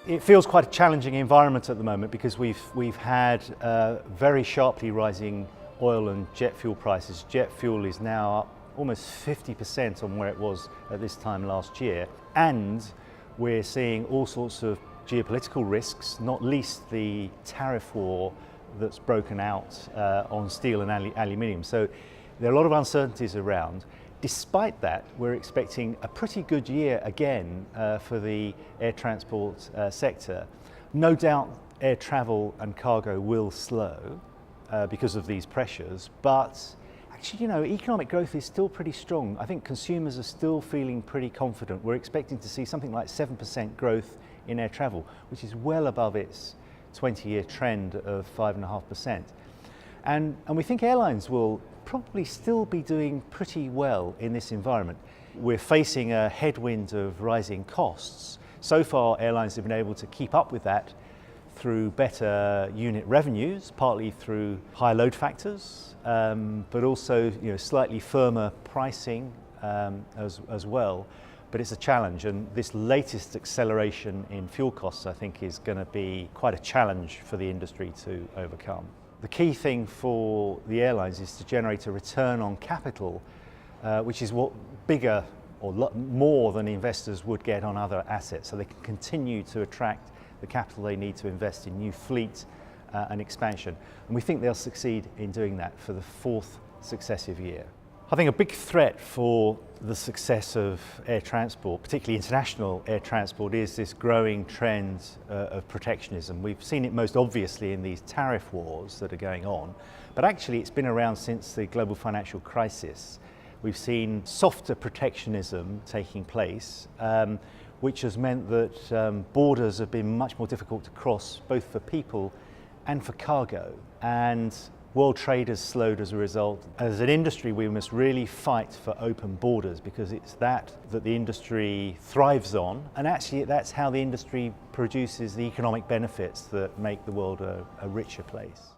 It feels quite a challenging environment at the moment because we've had very sharply rising oil and jet fuel prices. Jet fuel is now up almost 50% on where it was at this time last year, and we're seeing all sorts of geopolitical risks, not least the tariff war that's broken out on steel and aluminium. So there are a lot of uncertainties around. Despite that, we're expecting a pretty good year again for the air transport sector. No doubt air travel and cargo will slow because of these pressures, but actually, economic growth is still pretty strong. I think consumers are still feeling pretty confident. We're expecting to see something like 7% growth in air travel, which is well above its 20-year trend of 5.5%. And we think airlines will probably still be doing pretty well in this environment. We're facing a headwind of rising costs. So far, airlines have been able to keep up with that through better unit revenues, partly through high load factors, but also slightly firmer pricing as well. But it's a challenge, and this latest acceleration in fuel costs, I think, is going to be quite a challenge for the industry to overcome. The key thing for the airlines is to generate a return on capital, which is what bigger or more than investors would get on other assets, so they can continue to attract the capital they need to invest in new fleet and expansion. And we think they'll succeed in doing that for the fourth successive year. I think a big threat for the success of air transport, particularly international air transport, is this growing trend of protectionism. We've seen it most obviously in these tariff wars that are going on, but actually it's been around since the global financial crisis. We've seen softer protectionism taking place, which has meant that borders have been much more difficult to cross, both for people and for cargo. And world trade has slowed as a result. As an industry, we must really fight for open borders because it's that the industry thrives on, and actually that's how the industry produces the economic benefits that make the world a richer place.